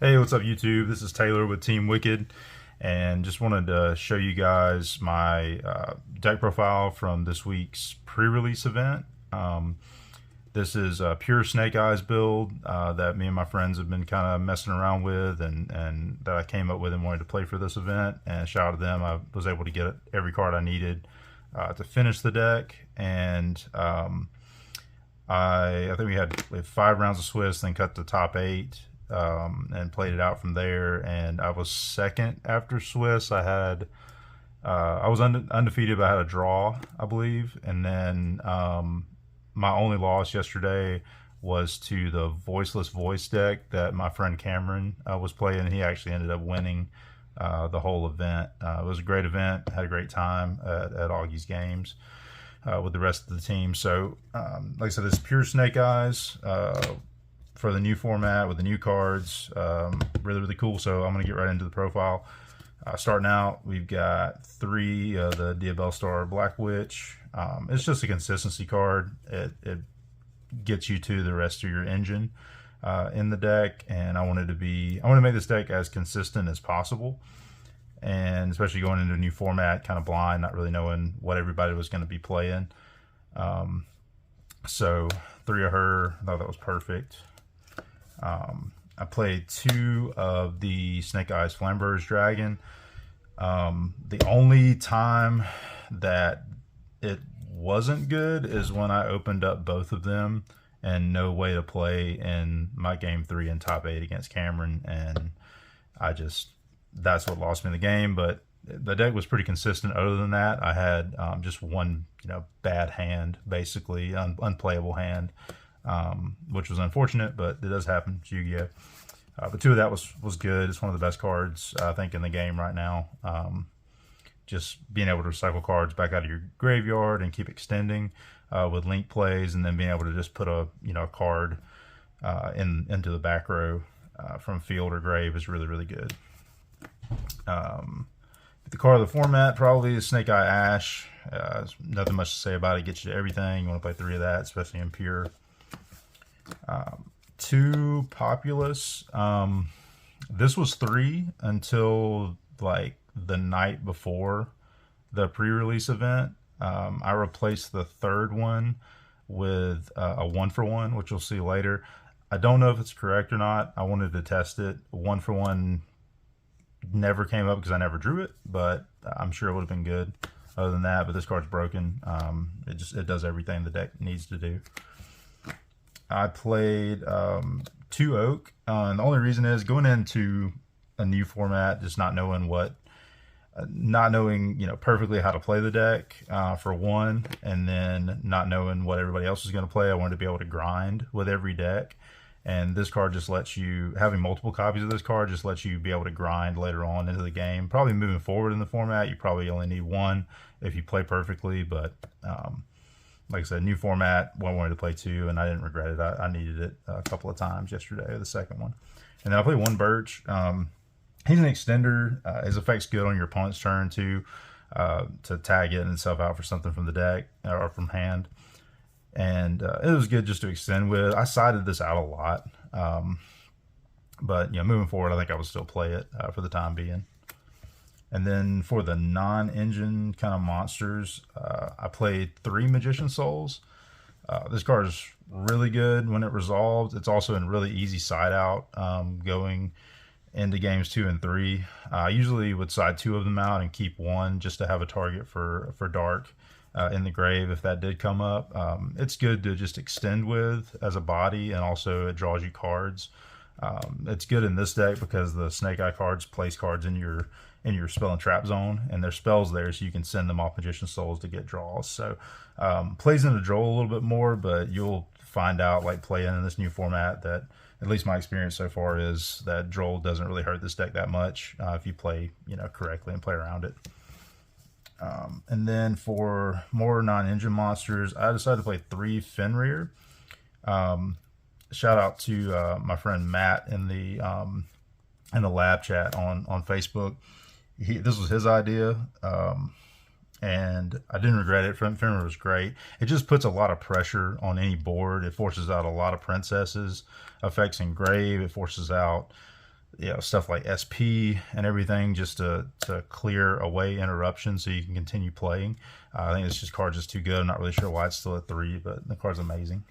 Hey, what's up, YouTube? This is Taylor with Team Wicked, and just wanted to show you guys my deck profile from this week's pre-release event. This is a pure Snake Eyes build that me and my friends have been kind of messing around with, and that I came up with and wanted to play for this event. And shout out to them, I was able to get every card I needed to finish the deck, and I think we had 5 rounds of Swiss, then cut the top 8, and played it out from there. And I was second after Swiss. I was undefeated, but I had a draw, I believe. And then my only loss yesterday was to the Voiceless Voice deck that my friend Cameron was playing, and he actually ended up winning the whole event. It was a great event. Had a great time at Augie's games with the rest of the team. So, like I said, this is pure Snake Eyes for the new format with the new cards. Really, really cool. So I'm going to get right into the profile. Starting out, we've got 3 of the Diabell Star Black Witch. It's just a consistency card. It gets you to the rest of your engine in the deck, and I want to make this deck as consistent as possible. And especially going into a new format, kind of blind, not really knowing what everybody was going to be playing. So 3 of her, I thought that was perfect. I played 2 of the Snake Eyes Flamberge Dragon. The only time that it wasn't good is when I opened up both of them and no way to play in my game 3 in top 8 against Cameron, and that's what lost me the game. But the deck was pretty consistent. Other than that, I had just one bad hand, basically unplayable hand, which was unfortunate, but it does happen. It's Yu-Gi-Oh. But 2 of that was good. It's one of the best cards I think in the game right now. Just being able to recycle cards back out of your graveyard and keep extending with link plays, and then being able to just put a card into the back row from field or grave is really, really good. The card of the format probably is Snake Eye Ash. Nothing much to say about it. Gets you to everything. You want to play 3 of that, especially in pure. 2 Populous. This was 3 until like the night before the pre-release event. I replaced the 3rd one with a 1-for-1, which you'll see later. I don't know if it's correct or not. I wanted to test it. 1-for-1 never came up because I never drew it, but I'm sure it would have been good other than that. But this card's broken. It does everything the deck needs to do. I played 2 Oak, and the only reason is going into a new format, just not knowing perfectly how to play the deck for one, and then not knowing what everybody else is going to play. I wanted to be able to grind with every deck, and this card just lets you, having multiple copies of this card just lets you be able to grind later on into the game. Probably moving forward in the format, you probably only need 1 if you play perfectly, but like I said, new format, I wanted to play 2, and I didn't regret it. I needed it a couple of times yesterday, the second one. And then I played 1 Birch. He's an extender. His effect's good on your opponent's turn too, to tag it and itself out for something from the deck or from hand. And it was good just to extend with. I sided this out a lot, but moving forward, I think I would still play it for the time being. And then for the non-engine kind of monsters, I played 3 Magician Souls. This card is really good when it resolves. It's also in really easy side out going into games 2 and 3. I usually would side 2 of them out and keep 1 just to have a target for dark in the grave if that did come up. It's good to just extend with as a body, and also it draws you cards. It's good in this deck because the Snake Eye cards place cards in your spell and trap zone, and there's spells there, so you can send them off Magician Souls to get draws. So plays into Droll a little bit more, but you'll find out, like playing in this new format, that at least my experience so far is that Droll doesn't really hurt this deck that much if you play correctly and play around it. And then for more non-engine monsters, I decided to play 3 Fenrir. Shout out to my friend Matt in the lab chat on Facebook. This was his idea, and I didn't regret it. Fenrir was great. It just puts a lot of pressure on any board. It forces out a lot of princesses effects in grave. It forces out stuff like SP and everything, just to clear away interruptions so you can continue playing. I think this card's just too good. I'm not really sure why it's still at 3, but the card's amazing.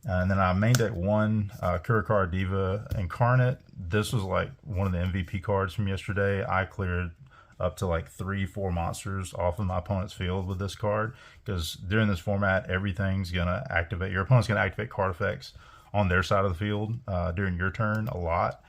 And then I main deck 1 Kurikara Diva Incarnate. This was like one of the MVP cards from yesterday. I cleared up to like 3-4 monsters off of my opponent's field with this card, because during this format, everything's gonna activate. Your opponent's gonna activate card effects on their side of the field during your turn a lot.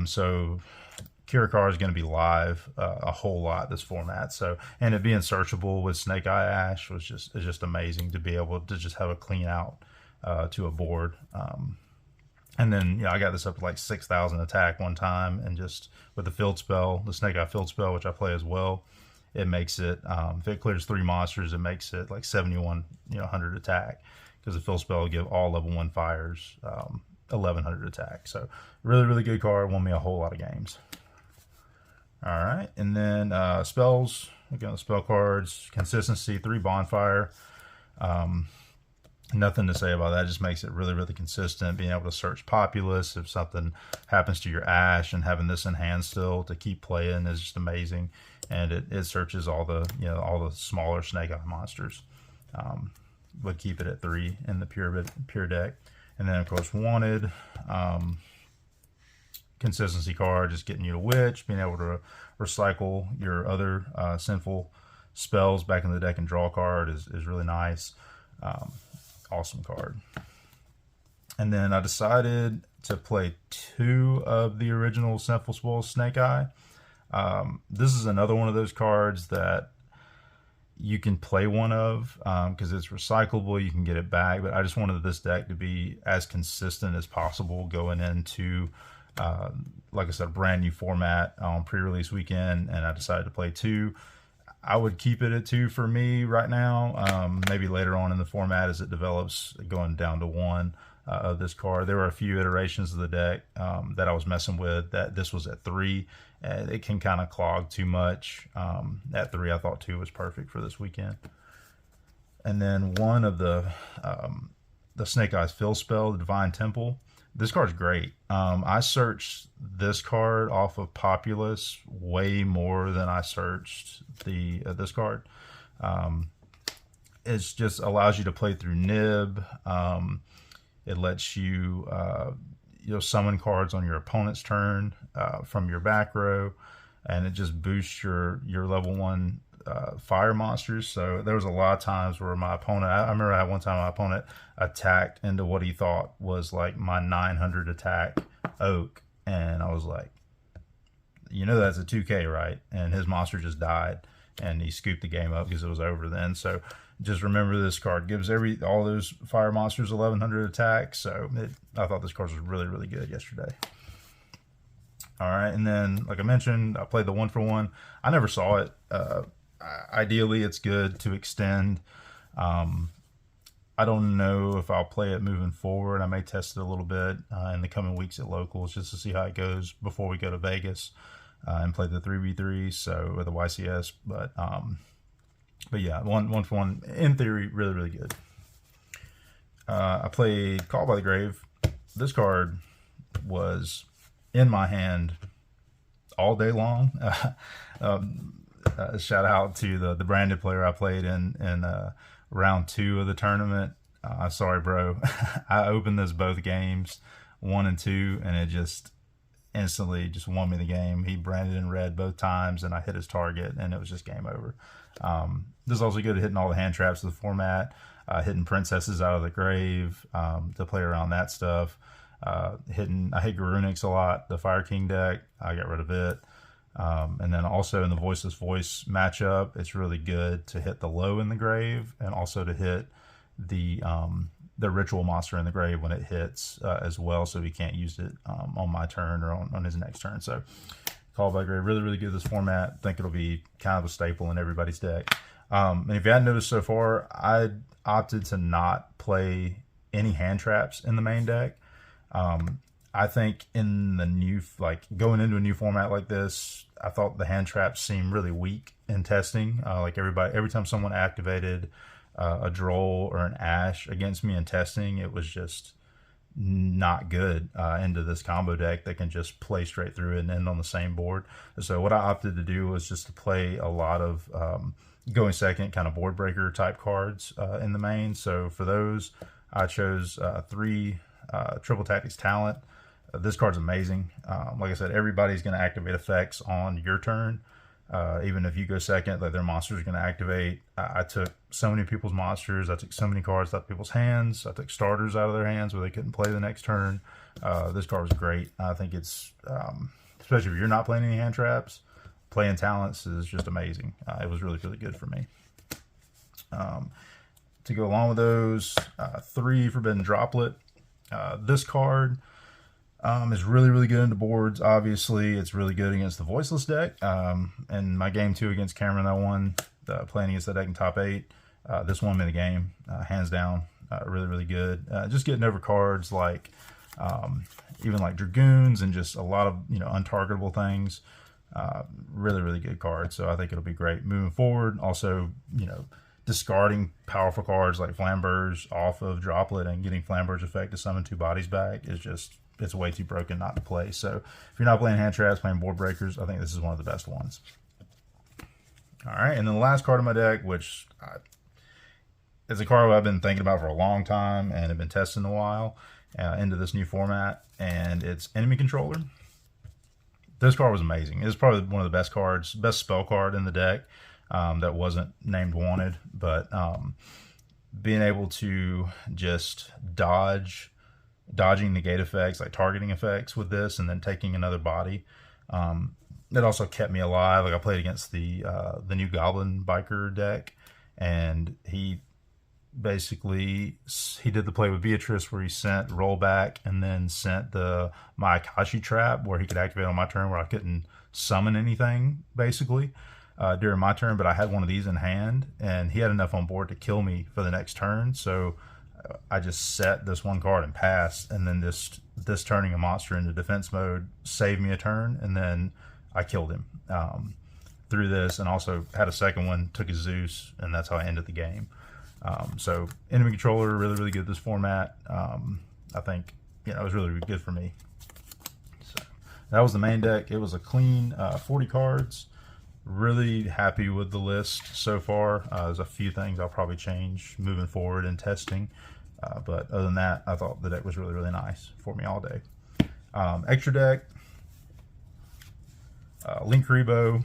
So Kurikara is going to be live a whole lot this format. So, and it being searchable with Snake Eye Ash is just amazing to be able to just have a clean out to a board. And then I got this up to like 6,000 attack one time, and just with the field spell, the Snake Eye field spell, which I play as well, it makes it, if it clears 3 monsters, it makes it like 7,100 attack, because the field spell will give all level 1 fires 1,100 attack. So really, really good card. Won me a whole lot of games. All right, and then spells. Again, the spell cards, consistency, 3 bonfire. Nothing to say about that. It just makes it really, really consistent. Being able to search Populace if something happens to your Ash, and having this in hand still to keep playing is just amazing. And it searches all the all the smaller Snake Eye monsters. Would keep it at 3 in the pure deck. And then of course wanted, consistency card, just getting you to Witch, being able to recycle your other sinful spells back in the deck and draw a card is really nice. Awesome card. And then I decided to play 2 of the original Sinful Spoils Snake Eye. This is another one of those cards that you can play one of because it's recyclable, you can get it back, but I just wanted this deck to be as consistent as possible going into like I said, a brand new format on pre-release weekend, and I decided to play 2. I would keep it at 2 for me right now. Maybe later on in the format as it develops, going down to 1 of this card. There were a few iterations of the deck that I was messing with that this was at 3. It can kind of clog too much. At 3, I thought 2 was perfect for this weekend. And then one of the Snake Eyes Fill spell, the Divine Temple. This card's great. I searched this card off of Populace way more than I searched this card. It just allows you to play through Nib. It lets you summon cards on your opponent's turn from your back row, and it just boosts your level 1 fire monsters. So there was a lot of times where my opponent, I remember I had one time my opponent attacked into what he thought was like my 900 attack oak, and I was like, that's a 2k, right? And his monster just died, and he scooped the game up because it was over then. So just remember, this card gives all those fire monsters 1100 attack. So I thought this card was really, really good yesterday. All right, and then like I mentioned, I played the 1-for-1. I never saw it. Ideally, it's good to extend. I don't know if I'll play it moving forward. I may test it a little bit in the coming weeks at locals just to see how it goes before we go to Vegas and play the 3v3, so or the YCS. But yeah, 1-for-1 in theory, really, really good. I played Call by the Grave. This card was in my hand all day long. Shout out to the branded player I played in round 2 of the tournament. Sorry, bro. I opened this both games, 1 and 2, and it just instantly just won me the game. He branded in red both times, and I hit his target, and it was just game over. This is also good at hitting all the hand traps of the format, hitting princesses out of the grave to play around that stuff. I hit Garunix a lot, the Fire King deck. I got rid of it. And then also in the Voiceless Voice matchup, it's really good to hit the low in the grave, and also to hit the ritual monster in the grave when it hits as well, so he can't use it on my turn or on his next turn. So Call by Grave, really, really good this format. I think it'll be kind of a staple in everybody's deck. And if you hadn't noticed so far, I opted to not play any hand traps in the main deck. I think in the going into a new format like this, I thought the hand traps seemed really weak in testing. Every time someone activated a Droll or an Ash against me in testing, it was just not good into this combo deck that can just play straight through it and end on the same board. So what I opted to do was just to play a lot of going second kind of board breaker type cards in the main. So for those, I chose 3 Triple Tactics Talent. This card's amazing. Like I said, everybody's going to activate effects on your turn. Even if you go second, like their monsters are going to activate. I took so many people's monsters. I took so many cards out of people's hands. I took starters out of their hands where they couldn't play the next turn. This card was great. I think it's, especially if you're not playing any hand traps, playing talents is just amazing. It was really, really good for me. To go along with those, 3 Forbidden Droplet. This card is really, really good into boards. Obviously, it's really good against the Voiceless deck. And my game 2 against Cameron, I won playing against that deck in top 8. This won me the game, hands down. Really, really good. Just getting over cards like even like Dragoons and just a lot of untargetable things. Really, really good card. So I think it'll be great moving forward. Also, discarding powerful cards like Flamberge off of Droplet and getting Flamberge effect to summon 2 bodies back is just, it's way too broken not to play. So if you're not playing hand traps, playing board breakers, I think this is one of the best ones. All right, and then the last card of my deck, which is a card I've been thinking about for a long time and have been testing a while into this new format, and it's Enemy Controller. This card was amazing. It was probably one of the best cards, best spell card in the deck that wasn't named Wanted, but being able to just dodging negate effects, like targeting effects with this, and then taking another body. It also kept me alive. Like I played against the new Goblin Biker deck, and he did the play with Beatrice where he sent rollback and then sent my Akashi trap where he could activate on my turn where I couldn't summon anything basically during my turn, but I had one of these in hand and he had enough on board to kill me for the next turn. So I just set this one card and passed, and then this turning a monster into defense mode saved me a turn, and then I killed him through this, and also had a second one, took his Zeus, and that's how I ended the game. So Enemy Controller, really, really good this format. I think it was really, really good for me. So that was the main deck. It was a clean 40 cards. Really happy with the list so far. There's a few things I'll probably change moving forward in testing. But other than that, I thought the deck was really, really nice for me all day. Extra deck, Link Rebo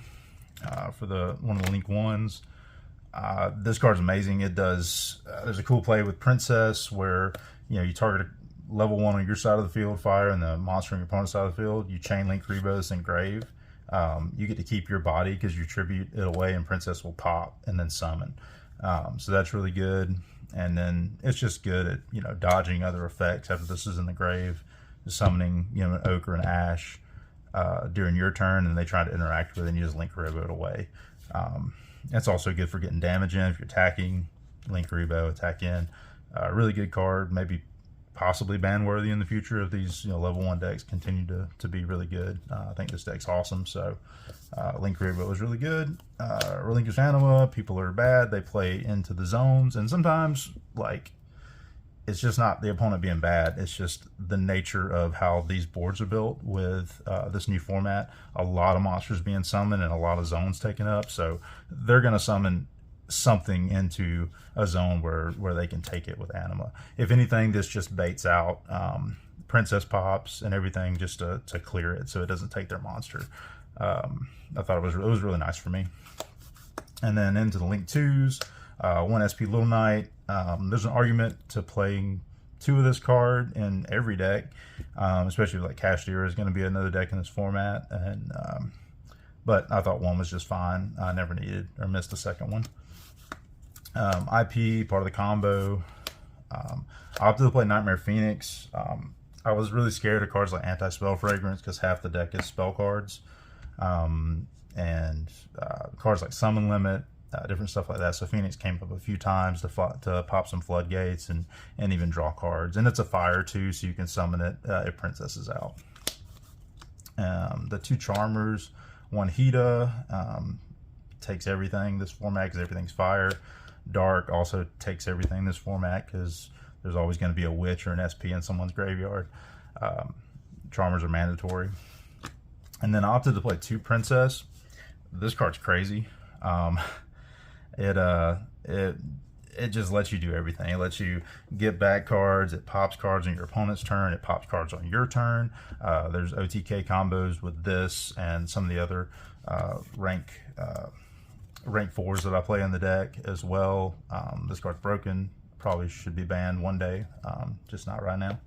for one of the Link ones. This card's amazing. It does, there's a cool play with Princess where you target a level 1 on your side of the field, fire, and the monster on your opponent's side of the field. You chain Link Rebos and Grave. You get to keep your body because you tribute it away, and Princess will pop and then summon. So that's really good. And then it's just good at dodging other effects after this is in the grave, summoning an Oak or an Ash during your turn, and they try to interact with it, and you just Link Rebo it away. It's also good for getting damage in if you're attacking. Link Rebo, attack in. Really good card. Maybe possibly ban worthy in the future if these level 1 decks continue to be really good. I think this deck's awesome. So Link Rebo was really good. Relinquish Anima, people are bad. They play into the zones, and sometimes it's just not the opponent being bad. It's just the nature of how these boards are built with this new format. A lot of monsters being summoned and a lot of zones taken up. So they're going to summon something into a zone where they can take it with Anima. If anything, this just baits out Princess pops and everything just to clear it so it doesn't take their monster. I thought it was really nice for me. And then into the Link 2s, 1 SP Little Knight. There's an argument to playing 2 of this card in every deck, especially like Cashier is going to be another deck in this format. And but I thought 1 was just fine. I never needed or missed a second one. IP, part of the combo. I opted to play Nightmare Phoenix. I was really scared of cards like Anti-Spell Fragrance because half the deck is spell cards. And cards like Summon Limit, different stuff like that. So Phoenix came up a few times to pop some floodgates and even draw cards. And it's a fire too, so you can summon it if Princess is out. The 2 Charmers, 1 Hida, takes everything this format because everything's fire. Dark also takes everything this format because there's always going to be a witch or an SP in someone's graveyard. Charmers are mandatory. And then I opted to play 2 Princess. This card's crazy. It just lets you do everything. It lets you get back cards. It pops cards on your opponent's turn. It pops cards on your turn. There's OTK combos with this and some of the other rank 4s that I play in the deck as well. This card's broken. Probably should be banned one day. Just not right now.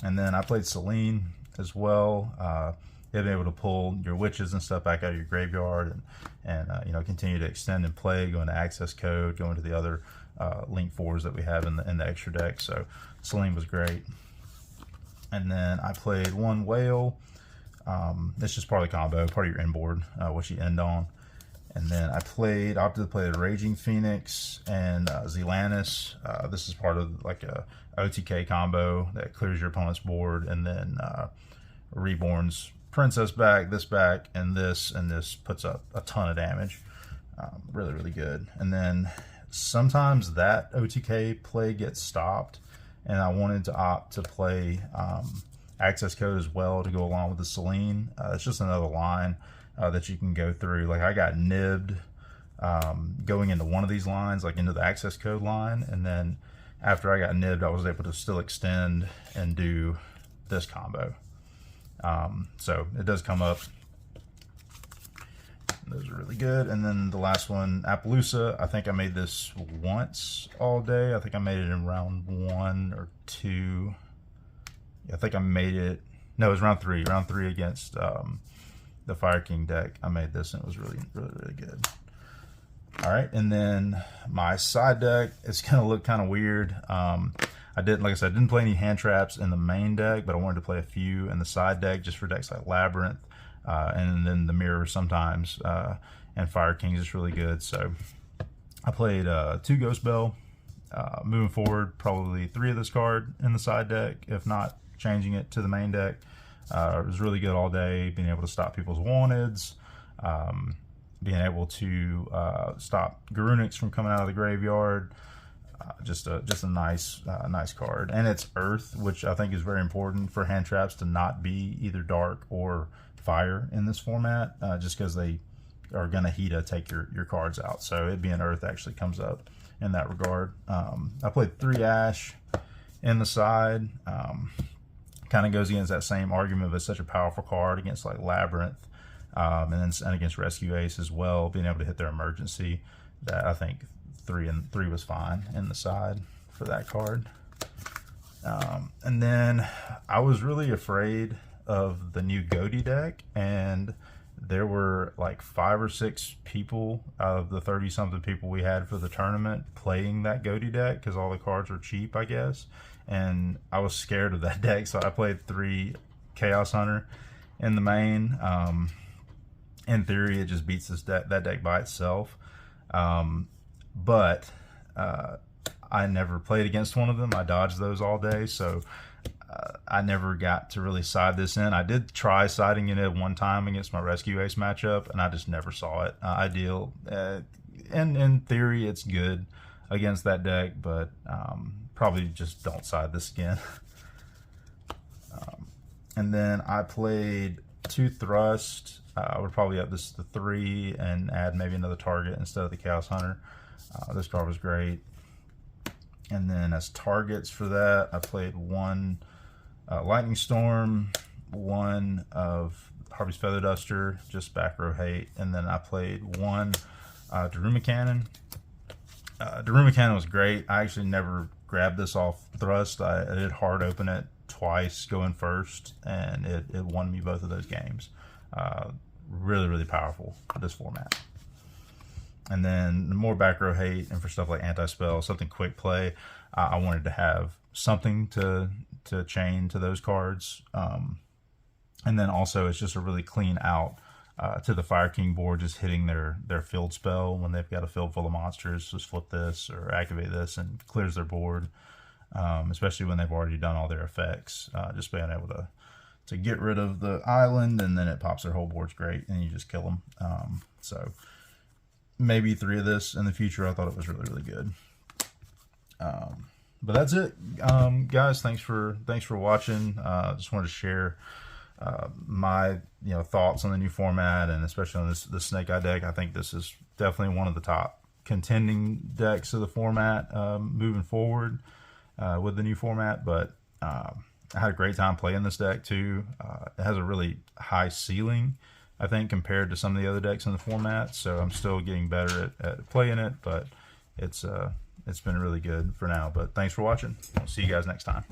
And then I played Celine as well. Being able to pull your witches and stuff back out of your graveyard and you know, continue to extend and play, go into access code, go into the other link 4s that we have in the extra deck. So Celine was great. And then I played 1 Whale. It's just part of the combo, part of your inboard, what you end on. And then I opted to play the Raging Phoenix and Zelantis. This is part of like a OTK combo that clears your opponent's board, and then Reborn's Princess back, and this puts up a ton of damage. Really, really good. And then sometimes that OTK play gets stopped, and I wanted to opt to play access code as well to go along with the Celine. It's just another line that you can go through. Like, I got nibbed going into one of these lines, like into the access code line, and then after I got nibbed, I was able to still extend and do this combo. So it does come up. Those are really good. And then the last one, Appaloosa. I think I made this once all day. I think I made it in round 1 or 2. I think I made it. No, it was round 3. Round 3 against the Fire King deck. I made this and it was really, really, really good. All right, and then my side deck, it's gonna look kind of weird. I didn't, like I said, I didn't play any hand traps in the main deck, but I wanted to play a few in the side deck just for decks like Labyrinth, and then the Mirror sometimes, and Fire King's is really good. So I played 2 Ghost Bell. Moving forward, probably 3 of this card in the side deck, if not changing it to the main deck. It was really good all day, being able to stop people's wanteds, being able to stop Garunix from coming out of the graveyard. Just a nice card, and it's Earth, which I think is very important for hand traps to not be either dark or fire in this format, just because they are going to take your cards out. So it being Earth actually comes up in that regard. I played 3 Ash in the side. Kind of goes against that same argument of it's such a powerful card against like Labyrinth, and against Rescue Ace as well, being able to hit their emergency. That I think 3 was fine in the side for that card. And then I was really afraid of the new Goaty deck, and there were like 5 or 6 people out of the 30-something people we had for the tournament playing that Goaty deck because all the cards were cheap, I guess. And I was scared of that deck, so I played 3 Chaos Hunter in the main. In theory, it just beats that deck by itself. But I never played against one of them. I dodged those all day, so I never got to really side this in. I did try siding in it one time against my Rescue Ace matchup, and I just never saw it. Ideal, and in theory, it's good against that deck, but probably just don't side this again. And then I played 2 Thrust. I would probably up this to 3 and add maybe another target instead of the Chaos Hunter. This card was great. And then as targets for that, I played 1 Lightning Storm, 1 of Harvey's Feather Duster, just back row hate, and then I played 1 Daruma Cannon. Daruma Cannon was great. I actually never grabbed this off Thrust. I did hard open it twice going first, and it won me both of those games. Really, really powerful for this format. And then the more back row hate, and for stuff like anti-spell, something quick play, I wanted to have something to chain to those cards. And then also it's just a really clean out to the Fire King board, just hitting their field spell when they've got a field full of monsters. Just flip this or activate this and clears their board, especially when they've already done all their effects. Just being able to get rid of the island, and then it pops their whole board's great, and you just kill them. So maybe 3 of this in the future. I thought it was really, really good. but that's it, guys. Thanks for watching. Just wanted to share my thoughts on the new format, and especially on the Snake Eye deck. I think this is definitely one of the top contending decks of the format moving forward with the new format. But I had a great time playing this deck too. It has a really high ceiling, I think, compared to some of the other decks in the format. So I'm still getting better at playing it, but it's been really good for now. But thanks for watching. I'll see you guys next time.